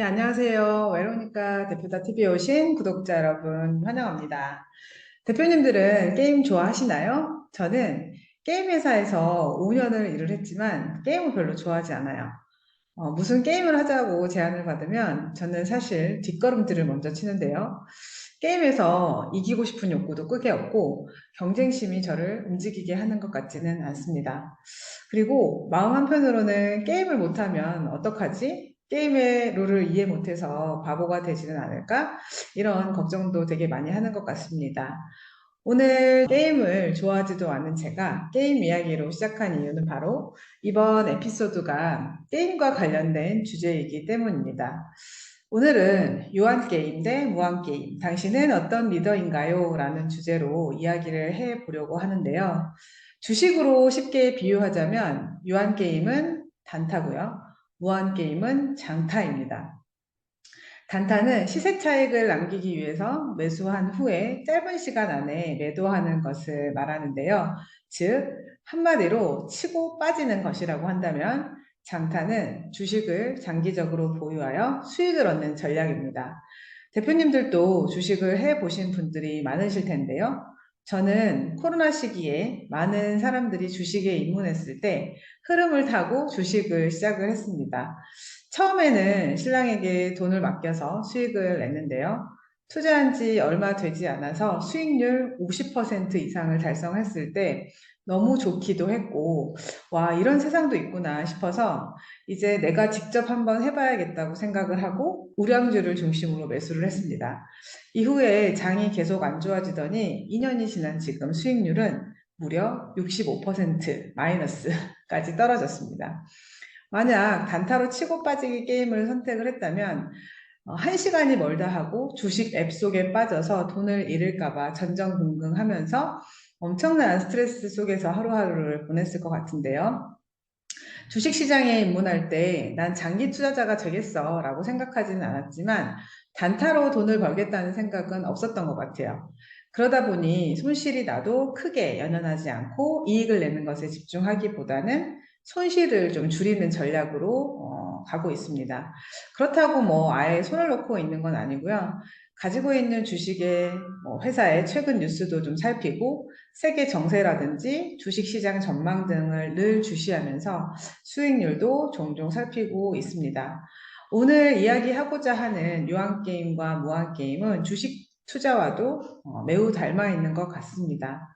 안녕하세요. 외로니까 대표다 TV에 오신 구독자 여러분 환영합니다. 대표님들은 게임 좋아하시나요? 저는 게임 회사에서 5년을 일을 했지만 게임을 별로 좋아하지 않아요. 무슨 게임을 하자고 제안을 받으면 저는 사실 뒷걸음질을 먼저 치는데요. 게임에서 이기고 싶은 욕구도 끄게 없고 경쟁심이 저를 움직이게 하는 것 같지는 않습니다. 그리고 마음 한편으로는 게임을 못하면 어떡하지? 게임의 룰을 이해 못해서 바보가 되지는 않을까? 이런 걱정도 되게 많이 하는 것 같습니다. 오늘 게임을 좋아하지도 않은 제가 게임 이야기로 시작한 이유는 바로 이번 에피소드가 게임과 관련된 주제이기 때문입니다. 오늘은 유한게임 대 무한게임, 당신은 어떤 리더인가요? 라는 주제로 이야기를 해보려고 하는데요. 주식으로 쉽게 비유하자면 유한게임은 단타고요. 무한게임은 장타입니다. 단타는 시세 차익을 남기기 위해서 매수한 후에 짧은 시간 안에 매도하는 것을 말하는데요. 즉, 한마디로 치고 빠지는 것이라고 한다면 장타는 주식을 장기적으로 보유하여 수익을 얻는 전략입니다. 대표님들도 주식을 해보신 분들이 많으실 텐데요. 저는 코로나 시기에 많은 사람들이 주식에 입문했을 때 흐름을 타고 주식을 시작을 했습니다. 처음에는 신랑에게 돈을 맡겨서 수익을 냈는데요. 투자한 지 얼마 되지 않아서 수익률 50% 이상을 달성했을 때 너무 좋기도 했고, 와, 이런 세상도 있구나 싶어서 이제 내가 직접 한번 해봐야겠다고 생각을 하고 우량주를 중심으로 매수를 했습니다. 이후에 장이 계속 안 좋아지더니 2년이 지난 지금 수익률은 무려 65% 마이너스까지 떨어졌습니다. 만약 단타로 치고 빠지기 게임을 선택을 했다면 1시간이 멀다 하고 주식 앱 속에 빠져서 돈을 잃을까봐 전전긍긍하면서 엄청난 스트레스 속에서 하루하루를 보냈을 것 같은데요. 주식시장에 입문할 때 난 장기 투자자가 되겠어 라고 생각하지는 않았지만 단타로 돈을 벌겠다는 생각은 없었던 것 같아요. 그러다 보니 손실이 나도 크게 연연하지 않고 이익을 내는 것에 집중하기보다는 손실을 좀 줄이는 전략으로 가고 있습니다. 그렇다고 뭐 아예 손을 놓고 있는 건 아니고요. 가지고 있는 주식의 회사의 최근 뉴스도 좀 살피고 세계 정세라든지 주식시장 전망 등을 늘 주시하면서 수익률도 종종 살피고 있습니다. 오늘 이야기하고자 하는 유한게임과 무한게임은 주식 투자와도 매우 닮아 있는 것 같습니다.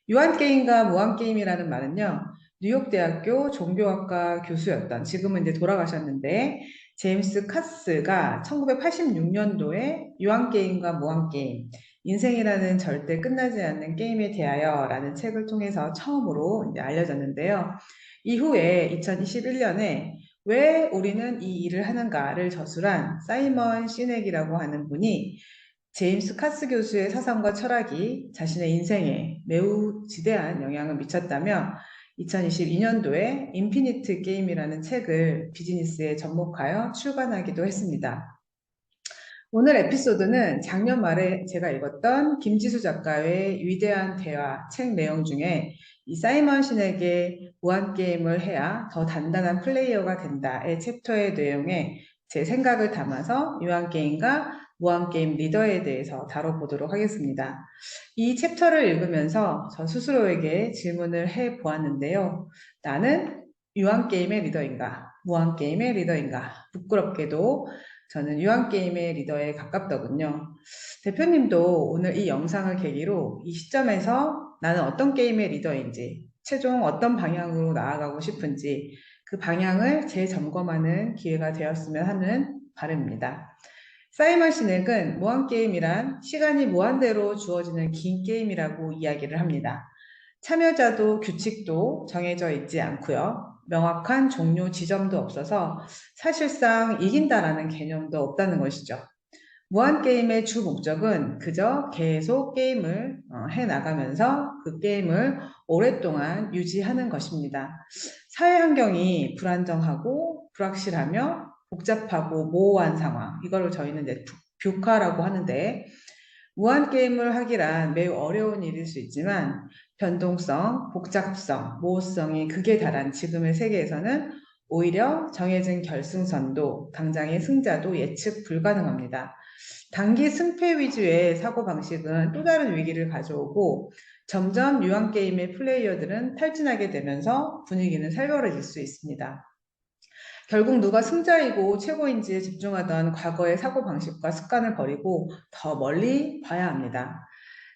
유한게임과 무한게임이라는 말은요, 뉴욕대학교 종교학과 교수였던, 지금은 이제 돌아가셨는데, 제임스 카스가 1986년도에 유한게임과 무한게임, 인생이라는 절대 끝나지 않는 게임에 대하여 라는 책을 통해서 처음으로 이제 알려졌는데요. 이후에 2021년에 왜 우리는 이 일을 하는가를 저술한 사이먼 시넥이라고 하는 분이 제임스 카스 교수의 사상과 철학이 자신의 인생에 매우 지대한 영향을 미쳤다며 2022년도에 인피니트 게임이라는 책을 비즈니스에 접목하여 출간하기도 했습니다. 오늘 에피소드는 작년 말에 제가 읽었던 김지수 작가의 위대한 대화 책 내용 중에 이 사이먼 신에게 무한게임을 해야 더 단단한 플레이어가 된다의 챕터의 내용에 제 생각을 담아서 유한게임과 무한게임 리더에 대해서 다뤄보도록 하겠습니다. 이 챕터를 읽으면서 저 스스로에게 질문을 해보았는데요. 나는 유한게임의 리더인가? 무한게임의 리더인가? 부끄럽게도 저는 유한게임의 리더에 가깝더군요. 대표님도 오늘 이 영상을 계기로 이 시점에서 나는 어떤 게임의 리더인지, 최종 어떤 방향으로 나아가고 싶은지 그 방향을 재점검하는 기회가 되었으면 하는 바람입니다. 사이먼 시넥은 무한게임이란 시간이 무한대로 주어지는 긴 게임이라고 이야기를 합니다. 참여자도 규칙도 정해져 있지 않고요. 명확한 종료 지점도 없어서 사실상 이긴다라는 개념도 없다는 것이죠. 무한게임의 주 목적은 그저 계속 게임을 해나가면서 그 게임을 오랫동안 유지하는 것입니다. 사회 환경이 불안정하고 불확실하며 복잡하고 모호한 상황, 이걸 저희는 이제 뷰카라고 하는데, 무한게임을 하기란 매우 어려운 일일 수 있지만 변동성, 복잡성, 모호성이 극에 달한 지금의 세계에서는 오히려 정해진 결승선도 당장의 승자도 예측 불가능합니다. 단기 승패 위주의 사고방식은 또 다른 위기를 가져오고 점점 유한게임의 플레이어들은 탈진하게 되면서 분위기는 살벌해질 수 있습니다. 결국 누가 승자이고 최고인지에 집중하던 과거의 사고방식과 습관을 버리고 더 멀리 봐야 합니다.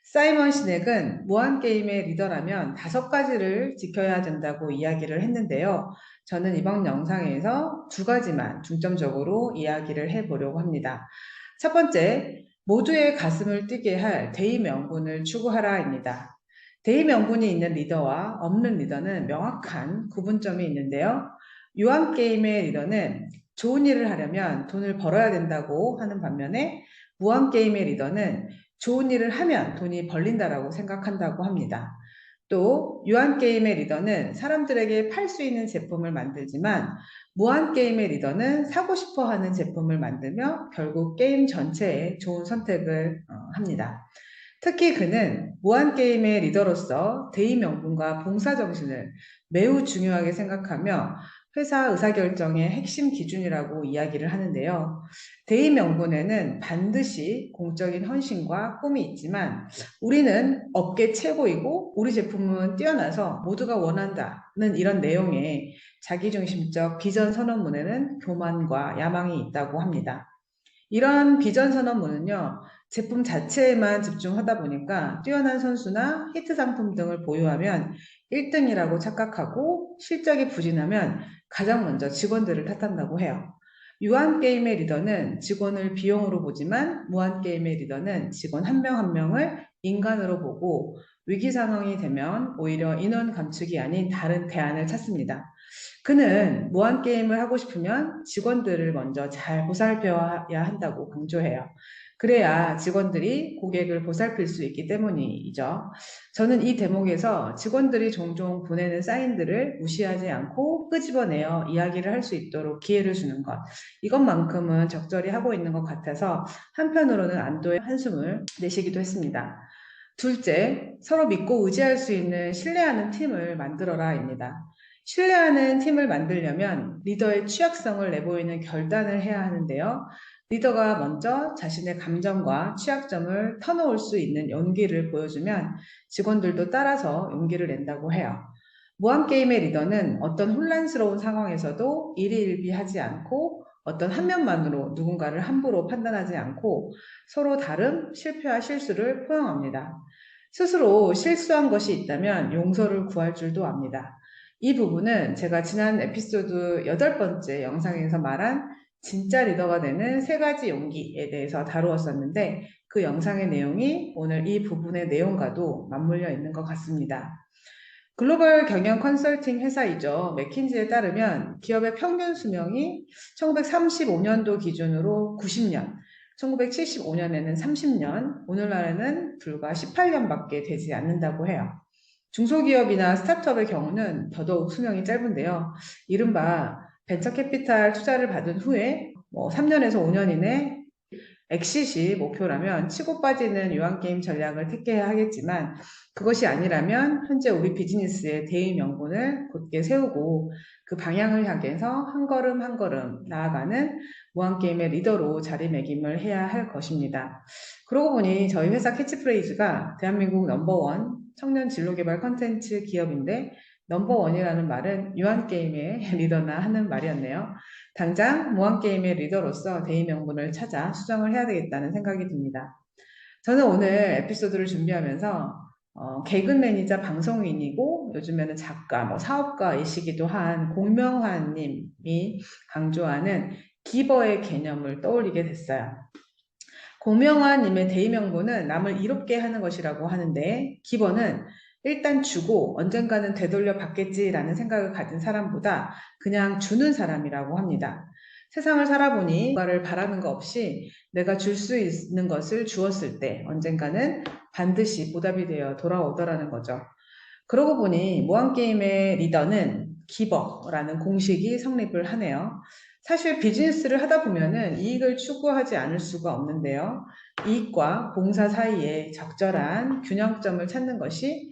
사이먼 시넥은 무한게임의 리더라면 5가지를 지켜야 된다고 이야기를 했는데요. 저는 이번 영상에서 2가지만 중점적으로 이야기를 해보려고 합니다. 첫 번째, 모두의 가슴을 뛰게 할 대의 명분을 추구하라입니다. 대의 명분이 있는 리더와 없는 리더는 명확한 구분점이 있는데요. 유한게임의 리더는 좋은 일을 하려면 돈을 벌어야 된다고 하는 반면에 무한게임의 리더는 좋은 일을 하면 돈이 벌린다라고 생각한다고 합니다. 또 유한게임의 리더는 사람들에게 팔 수 있는 제품을 만들지만 무한게임의 리더는 사고 싶어 하는 제품을 만들며 결국 게임 전체에 좋은 선택을 합니다. 특히 그는 무한게임의 리더로서 대의 명분과 봉사정신을 매우 중요하게 생각하며 회사 의사결정의 핵심 기준이라고 이야기를 하는데요. 대의 명분에는 반드시 공적인 헌신과 꿈이 있지만 우리는 업계 최고이고 우리 제품은 뛰어나서 모두가 원한다는 이런 내용의 자기중심적 비전 선언문에는 교만과 야망이 있다고 합니다. 이런 비전 선언문은요, 제품 자체에만 집중하다 보니까 뛰어난 선수나 히트 상품 등을 보유하면 1등이라고 착각하고 실적이 부진하면 가장 먼저 직원들을 탓한다고 해요. 유한게임의 리더는 직원을 비용으로 보지만 무한게임의 리더는 직원 한 명 한 명을 인간으로 보고 위기 상황이 되면 오히려 인원 감축이 아닌 다른 대안을 찾습니다. 그는 무한게임을 하고 싶으면 직원들을 먼저 잘 보살펴야 한다고 강조해요. 그래야 직원들이 고객을 보살필 수 있기 때문이죠. 저는 이 대목에서 직원들이 종종 보내는 사인들을 무시하지 않고 끄집어내어 이야기를 할 수 있도록 기회를 주는 것. 이것만큼은 적절히 하고 있는 것 같아서 한편으로는 안도의 한숨을 내쉬기도 했습니다. 둘째, 서로 믿고 의지할 수 있는 신뢰하는 팀을 만들어라입니다. 신뢰하는 팀을 만들려면 리더의 취약성을 내보이는 결단을 해야 하는데요. 리더가 먼저 자신의 감정과 취약점을 터놓을 수 있는 용기를 보여주면 직원들도 따라서 용기를 낸다고 해요. 무한게임의 리더는 어떤 혼란스러운 상황에서도 일희일비하지 않고 어떤 한 면만으로 누군가를 함부로 판단하지 않고 서로 다름, 실패와 실수를 포용합니다. 스스로 실수한 것이 있다면 용서를 구할 줄도 압니다. 이 부분은 제가 지난 에피소드 8번째 영상에서 말한 진짜 리더가 되는 3가지 용기에 대해서 다루었었는데 그 영상의 내용이 오늘 이 부분의 내용과도 맞물려 있는 것 같습니다. 글로벌 경영 컨설팅 회사이죠. 맥킨지에 따르면 기업의 평균 수명이 1935년도 기준으로 90년, 1975년에는 30년, 오늘날에는 불과 18년밖에 되지 않는다고 해요. 중소기업이나 스타트업의 경우는 더더욱 수명이 짧은데요. 이른바 벤처캐피탈 투자를 받은 후에 3년에서 5년 이내 엑시시 목표라면 치고 빠지는 유한게임 전략을 택해야 하겠지만 그것이 아니라면 현재 우리 비즈니스의 대의 명분을 곧게 세우고 그 방향을 향해서 한 걸음 한 걸음 나아가는 무한게임의 리더로 자리매김을 해야 할 것입니다. 그러고 보니 저희 회사 캐치프레이즈가 대한민국 넘버원 청년 진로개발 컨텐츠 기업인데 넘버원이라는 말은 유한게임의 리더나 하는 말이었네요. 당장 무한게임의 리더로서 대의 명분을 찾아 수정을 해야 되겠다는 생각이 듭니다. 저는 오늘 에피소드를 준비하면서 개그맨이자 방송인이고 요즘에는 작가, 사업가이시기도 한 공명환 님이 강조하는 기버의 개념을 떠올리게 됐어요. 공명환 님의 대의 명분은 남을 이롭게 하는 것이라고 하는데 기버는 일단 주고 언젠가는 되돌려 받겠지라는 생각을 가진 사람보다 그냥 주는 사람이라고 합니다. 세상을 살아보니 뭔가를 바라는 거 없이 내가 줄 수 있는 것을 주었을 때 언젠가는 반드시 보답이 되어 돌아오더라는 거죠. 그러고 보니 무한게임의 리더는 기버라는 공식이 성립을 하네요. 사실 비즈니스를 하다 보면은 이익을 추구하지 않을 수가 없는데요. 이익과 봉사 사이에 적절한 균형점을 찾는 것이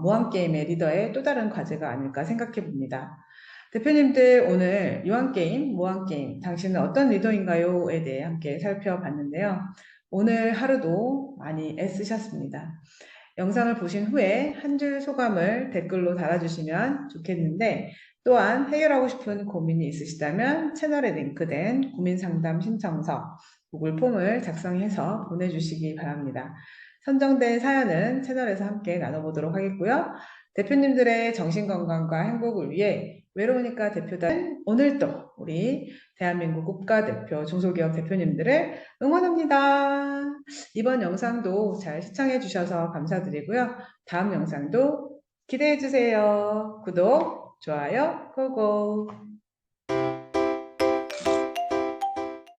무한게임의 리더의 또 다른 과제가 아닐까 생각해 봅니다. 대표님들 오늘 유한게임, 무한게임, 당신은 어떤 리더인가요?에 대해 함께 살펴봤는데요. 오늘 하루도 많이 애쓰셨습니다. 영상을 보신 후에 한 줄 소감을 댓글로 달아주시면 좋겠는데, 또한 해결하고 싶은 고민이 있으시다면 채널에 링크된 고민상담 신청서, 구글 폼을 작성해서 보내주시기 바랍니다. 선정된 사연은 채널에서 함께 나눠보도록 하겠고요. 대표님들의 정신건강과 행복을 위해 외로우니까 대표단 오늘도 우리 대한민국 국가대표 중소기업 대표님들을 응원합니다. 이번 영상도 잘 시청해 주셔서 감사드리고요. 다음 영상도 기대해 주세요. 구독, 좋아요, 고고.